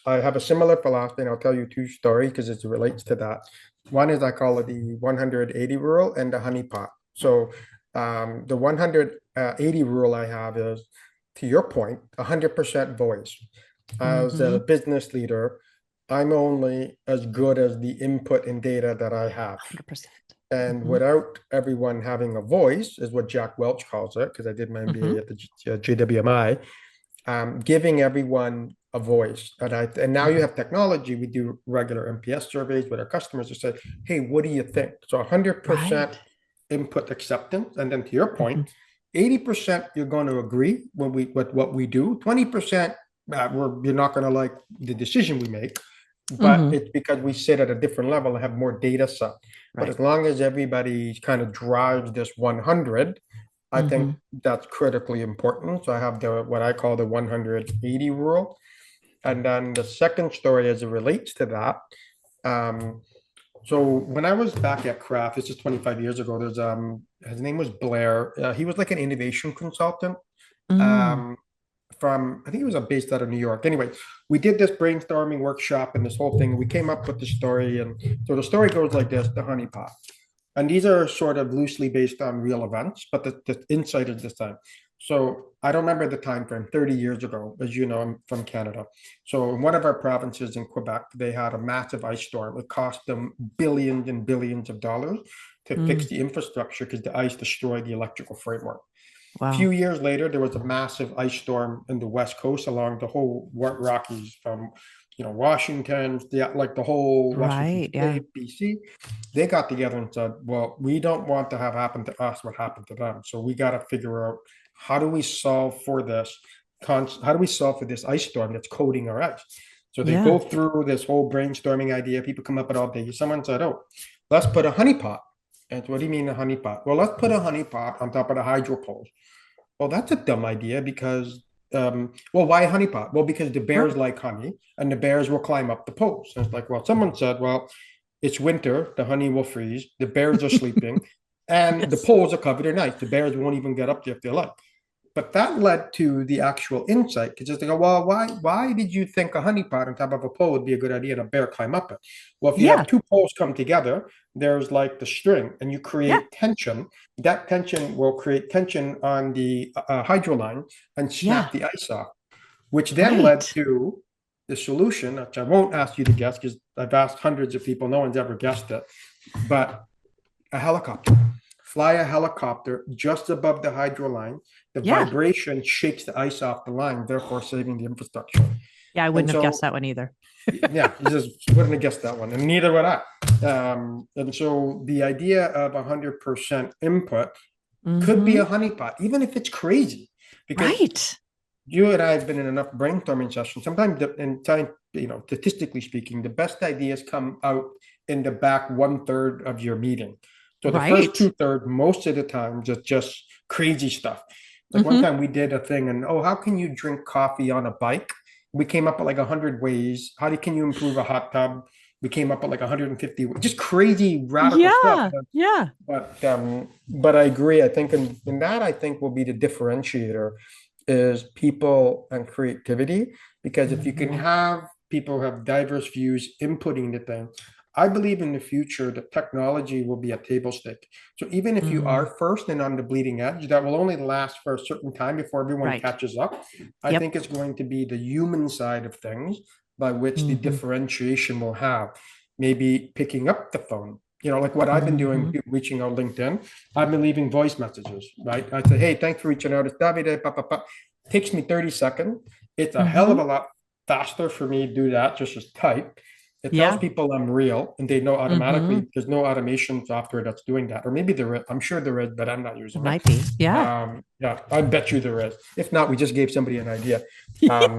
I have a similar philosophy, and I'll tell you two stories because it relates to that. One is I call it the 180 rule and the honeypot. So the 180 rule I have is, to your point, 100% voice. As a Mm-hmm. business leader, I'm only as good as the input and data that I have. 100%. And Mm-hmm. without everyone having a voice, is what Jack Welch calls it, because I did my Mm-hmm. MBA at the JWMI, giving everyone a voice. And now you have technology. We do regular NPS surveys with our customers to say, hey, what do you think? So 100% Right. input acceptance. And then to your point, Mm-hmm. 80% you're going to agree with what we do. 20% you're not going to like the decision we make, but Mm-hmm. it's because we sit at a different level and have more data set. But Right. as long as everybody kind of drives this 100, I Mm-hmm. think that's critically important. So I have the what I call the 180 rule. And then the second story as it relates to that. Um, so when I was back at Kraft, this is 25 years ago, there's his name was Blair. He was like an innovation consultant. Mm. Um, from I think he was based out of New York. Anyway, we did this brainstorming workshop and this whole thing. We came up with the story, and so the story goes like this: the honeypot. And these are sort of loosely based on real events, but the insight is this time. So I don't remember the time frame, 30 years ago. As you know, I'm from Canada. So in one of our provinces in Quebec, they had a massive ice storm. It cost them billions and billions of dollars to fix Mm. the infrastructure because the ice destroyed the electrical framework. A few Wow. years later, there was a massive ice storm in the West Coast along the whole Rockies from, Washington, like the whole Washington Right. Yeah. State, BC. They got together and said, well, we don't want to have happen to us what happened to them. So we got to figure out how do we solve for this, how do we solve for this ice storm that's coating our ice? So they go Yeah. through this whole brainstorming idea. People come up with all day. Someone said, oh, let's put a honeypot. And what do you mean a honeypot? Well, let's put a honeypot on top of the hydro poles. Well, that's a dumb idea because, well, why a honeypot? Well, because the bears Right. like honey and the bears will climb up the poles. And it's like, well, someone said, well, it's winter, the honey will freeze, the bears are sleeping, and the Yes. poles are covered in ice. The bears won't even get up there if they like. But that led to the actual insight because it's like, well, why did you think a honeypot on top of a pole would be a good idea and a bear climb up it? Well, if you have Yeah. two poles come together, there's like the string, and you Yeah. create tension. That tension will create tension on the hydro line and snap Yeah. the ice off, which then led Right. to the solution, which I won't ask you to guess because I've asked hundreds of people, no one's ever guessed it, but a helicopter. Fly a helicopter just above the hydro line. The Yeah. vibration shakes the ice off the line, therefore saving the infrastructure. Yeah. I And wouldn't have guessed so, that one either. yeah, you just wouldn't have guessed that one, and neither would I. And so the idea of 100% input could be Mm-hmm. a honeypot, even if it's crazy, because Right. you and I have been in enough brainstorming sessions. Sometimes, in time, statistically speaking, the best ideas come out in the back one third of your meeting. So the first Right. two thirds, most of the time, just crazy stuff. Like one Mm-hmm. time we did a thing, and oh, how can you drink coffee on a bike? We came up with like 100 ways. Can you improve a hot tub? We came up with like 150, just crazy radical stuff. Yeah. Yeah. But I agree. I think in that I think will be the differentiator is people and creativity. Because if you can Mm-hmm. have people have diverse views inputting the thing, I believe in the future that technology will be a table stake. So even if you Mm. are first and on the bleeding edge, that will only last for a certain time before everyone Right. catches up. I Yep. think it's going to be the human side of things by which the Mm-hmm. differentiation will have. Maybe picking up the phone, like what I've been doing, Mm-hmm. reaching out LinkedIn. I've been leaving voice messages, right? I say, hey, thanks for reaching out. It's Davide. Takes me 30 seconds. It's a hell of Mm-hmm. a lot faster for me to do that, just as type. It tells Yeah. people I'm real and they know Mm-hmm. automatically. There's no automation software that's doing that. Or maybe there is. I'm sure there is, but I'm not It using it. might be. Yeah. Yeah, I bet you there is. If not, we just gave somebody an idea. Yeah. Um,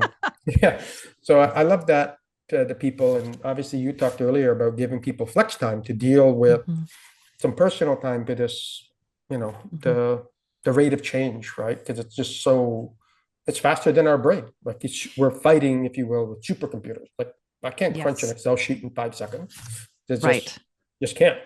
yeah. So I love that the people, and obviously you talked earlier about giving people flex time to deal with Mm-hmm. some personal time to this, you know, Mm-hmm. the rate of change, right? Because it's just so it's faster than our brain. Like we're fighting, if you will, with supercomputers. Like I can't crunch an Yes. Excel sheet in 5 seconds. It's Right. just can't.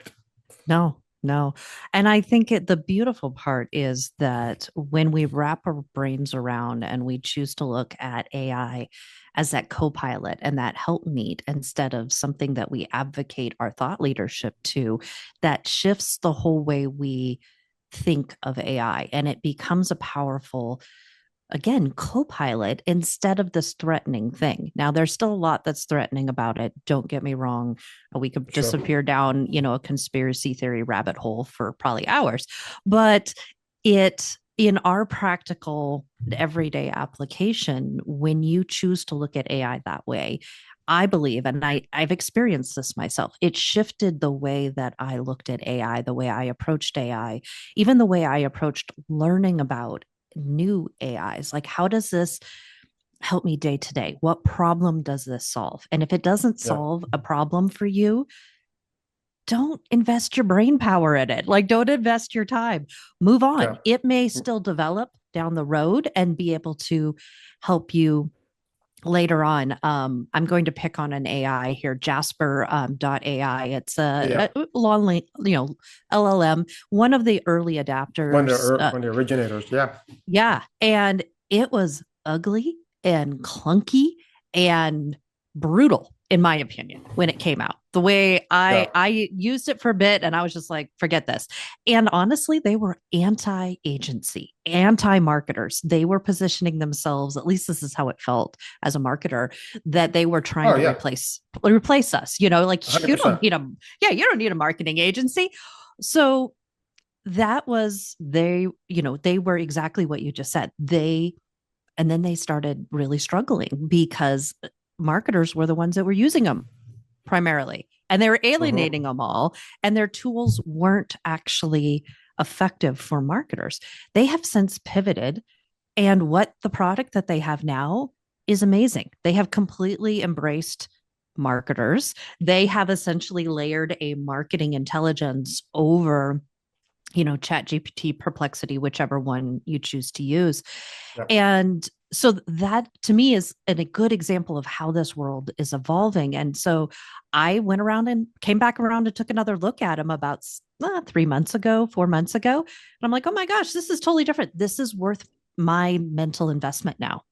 No, no. And I think the beautiful part is that when we wrap our brains around and we choose to look at AI as that co-pilot and that helpmeet instead of something that we advocate our thought leadership to, that shifts the whole way we think of AI, and it becomes a powerful, again, co-pilot instead of this threatening thing. Now there's still a lot that's threatening about it, don't get me wrong. We could Sure. disappear down, a conspiracy theory rabbit hole for probably hours, but it, in our practical everyday application, when you choose to look at AI that way, I believe, and I've experienced this myself, it shifted the way that I looked at AI, the way I approached AI, even the way I approached learning about new AIs. Like, how does this help me day to day? What problem does this solve? And if it doesn't Yeah. solve a problem for you, don't invest your brain power in it. Like, don't invest your time. Move on. Yeah. It may still develop down the road and be able to help you later on. I'm going to pick on an AI here, Jasper AI. It's Yeah. a long, LLM, one of the early adapters. One of the originators. Yeah. Yeah. And it was ugly and clunky and brutal, in my opinion, when it came out. The way Yeah. I used it for a bit, and I was just like, forget this. And honestly, they were anti-agency, anti-marketers. They were positioning themselves, at least this is how it felt as a marketer, that they were trying Oh, to yeah. replace us, like you don't 100%. need a, yeah, you don't need a marketing agency. So that was, they were exactly what you just said. And then they started really struggling because marketers were the ones that were using them primarily, and they were alienating Hmm. them all, and their tools weren't actually effective for marketers. They have since pivoted, and what the product that they have now is amazing. They have completely embraced marketers. They have essentially layered a marketing intelligence over, Chat GPT, Perplexity, whichever one you choose to use. Yeah. And so that to me is a good example of how this world is evolving. And so I went around and came back around and took another look at them about 3 months ago, 4 months ago. And I'm like, oh my gosh, this is totally different. This is worth my mental investment now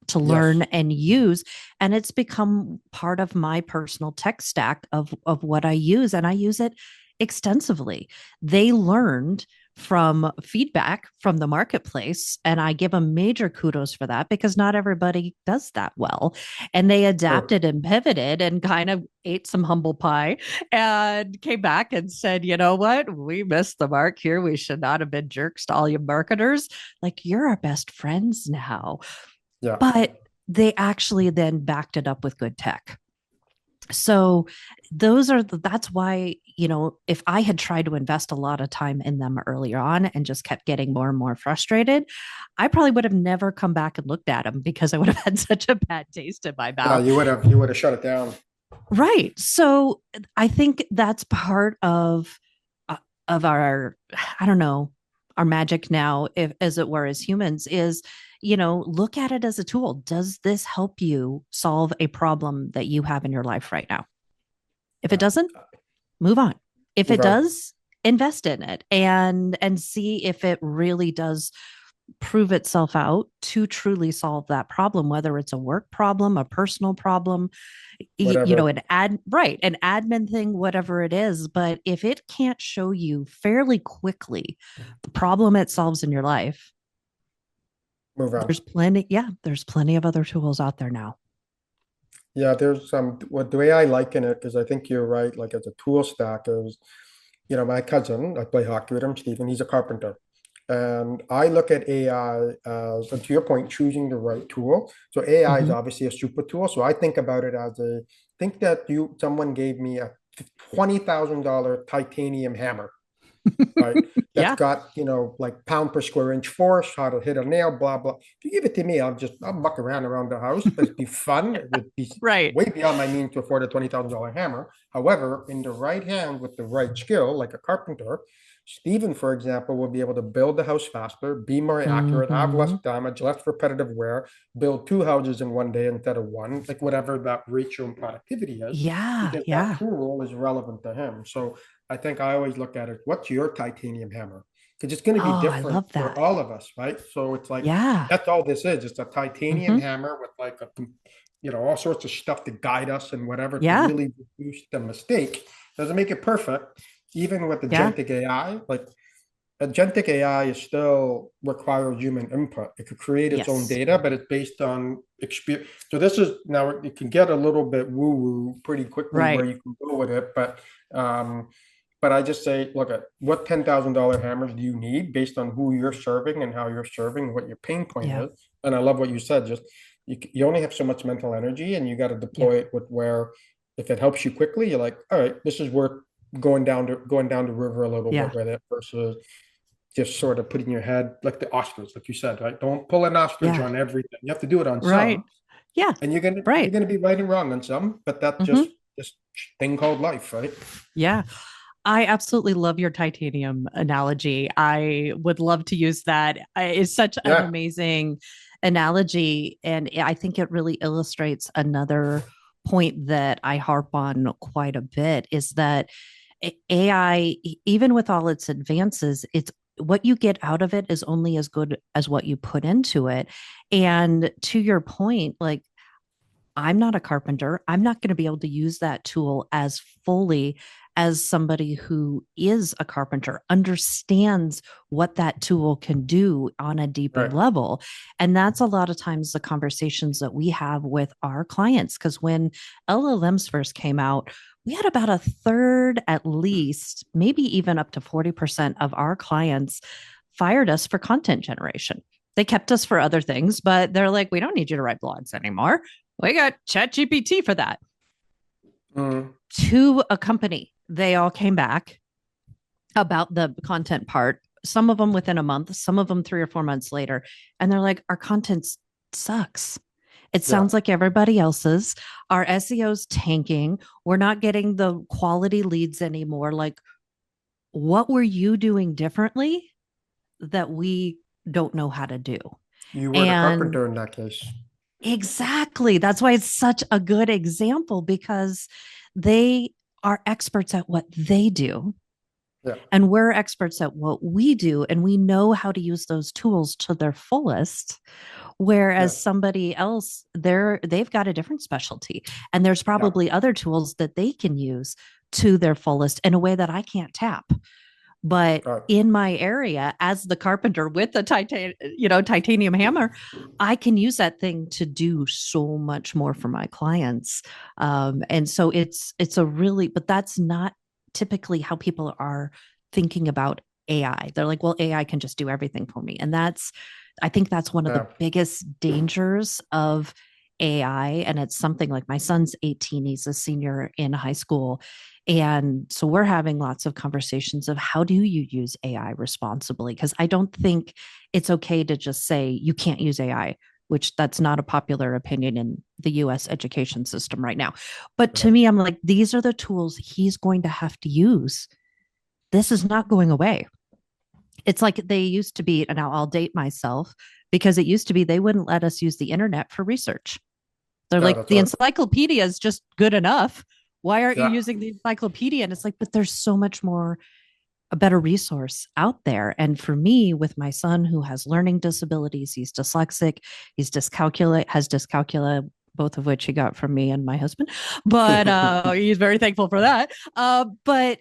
to learn Yes. and use. And it's become part of my personal tech stack of what I use. And I use it extensively. They learned from feedback from the marketplace, and I give them major kudos for that because not everybody does that well. And they True. adapted and pivoted and kind of ate some humble pie and came back and said, you know what, we missed the mark here, we should not have been jerks to all you marketers. Like, you're our best friends now. Yeah. But they actually then backed it up with good tech. So that's why, if I had tried to invest a lot of time in them earlier on and just kept getting more and more frustrated, I probably would have never come back and looked at them because I would have had such a bad taste in my Yeah. mouth. You would have shut it down. Right. So I think that's part of our, I don't know, our magic now, if, as it were, as humans, is, look at it as a tool. Does this help you solve a problem that you have in your life right now? If it Yeah. doesn't, move on. If Move it on. does, invest in it and see if it really does prove itself out to truly solve that problem, whether it's a work problem, a personal problem, Whatever. an admin thing, whatever it is. But if it can't show you fairly quickly the problem it solves in your life, Move on. there's plenty of other tools out there now. Yeah, there's what the way I liken it, because I think you're right, like as a tool stack is, my cousin, I play hockey with him, Stephen, he's a carpenter. And I look at AI as, and to your point, choosing the right tool. So AI is Mm-hmm. obviously a super tool. So I think about it as think that someone gave me a $20,000 titanium hammer, right? That's Yeah. got, like pound per square inch force, how to hit a nail, blah, blah. If you give it to me, I'll muck around the house, but it'd be fun. It would be Right. way beyond my means to afford a $20,000 hammer. However, in the right hand with the right skill, like a carpenter, Stephen, for example, will be able to build the house faster, be more accurate, have less Mm-hmm. damage, less repetitive wear, build two houses in one day instead of one, like whatever that ratio and productivity is, Yeah. because that Yeah. tool is relevant to him. So I think I always look at it, what's your titanium hammer? Because it's going to be Oh, I different love for that. all of us, right? So it's like Yeah. that's all this is. It's a titanium Mm-hmm. hammer with like a all sorts of stuff to guide us and whatever to Yeah. really reduce the mistake. Doesn't make it perfect. Even with Yeah. agentic AI, like agentic AI is still requires human input. It could create its own Yes. data, but it's based on experience. So this is now it can get a little bit woo-woo pretty quickly where Right. you can go with it, um, but I just say, look at what $10,000 hammers do you need based on who you're serving and how you're serving, what your pain point Yeah. is. And I love what you said. Just you only have so much mental energy, and you got to Yeah. deploy it with where if it helps you quickly, you're like, all right, this is worth going down the river a little Yeah. bit with it versus just sort of putting your head like the ostrich, like you said, right? Don't pull an ostrich Yeah. on everything. You have to do it on Right. some, Yeah. and you're Right. gonna be right and wrong on some, but that's Hmm. just thing called life, right? Yeah. I absolutely love your titanium analogy. I would love to use that. It's such an Yeah. amazing analogy. And I think it really illustrates another point that I harp on quite a bit is that AI, even with all its advances, it's what you get out of it is only as good as what you put into it. And to your point, like I'm not a carpenter. I'm not going to be able to use that tool as fully as somebody who is a carpenter, understands what that tool can do on a deeper Right. level. And that's a lot of times the conversations that we have with our clients. Because when LLMs first came out, we had about a third, at least, maybe even up to 40% of our clients fired us for content generation. They kept us for other things, but they're like, we don't need you to write blogs anymore. We got ChatGPT for that. Mm. To a company, they all came back about the content part, some of them within a month, some of them 3 or 4 months later. And they're like, our content sucks. It Yeah. sounds like everybody else's. Our SEO's tanking. We're not getting the quality leads anymore. Like, what were you doing differently that we don't know how to do? You were the And carpenter in that case. exactly. That's why it's such a good example because they are experts at what they do. Yeah. And we're experts at what we do. And we know how to use those tools to their fullest. Yeah. Whereas somebody else, they've got a different specialty. And there's Yeah. probably other tools that they can use to their fullest in a way that I can't tap. But Right. in my area, as the carpenter with the titanium hammer, I can use that thing to do so much more for my clients. And so it's a really, but that's not typically how people are thinking about AI. They're like, well, AI can just do everything for me. And I think that's one of the Yeah. biggest dangers of AI. And it's something like my son's 18, he's a senior in high school. And so we're having lots of conversations of how do you use AI responsibly? Because I don't think it's okay to just say you can't use AI, which that's not a popular opinion in the US education system right now. But to Right. me, I'm like, these are the tools he's going to have to use. This is not going away. It's like they used to be, and now I'll date myself because it used to be they wouldn't let us use the internet for research. They're Yeah. like, That's the right. encyclopedia is just good enough. Why aren't you Yeah. using the encyclopedia? And it's like, but there's so much more, a better resource out there. And for me, with my son who has learning disabilities, he's dyslexic, has dyscalculia, both of which he got from me and my husband. But he's very thankful for that. But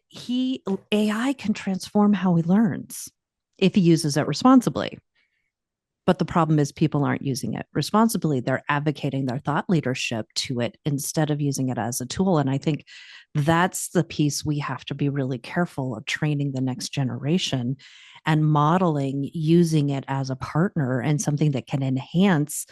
AI can transform how he learns if he uses it responsibly. But the problem is people aren't using it responsibly. They're advocating their thought leadership to it instead of using it as a tool. And I think that's the piece we have to be really careful of training the next generation and modeling using it as a partner and something that can enhance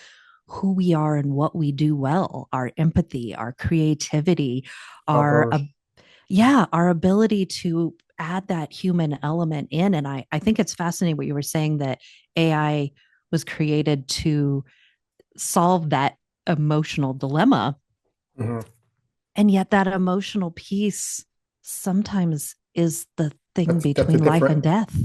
who we are and what we do well, our empathy, our creativity, our Others. our ability to add that human element in. And I think it's fascinating what you were saying that AI was created to solve that emotional dilemma. Mhm. And yet that emotional piece sometimes is the thing That's a between life and different. death.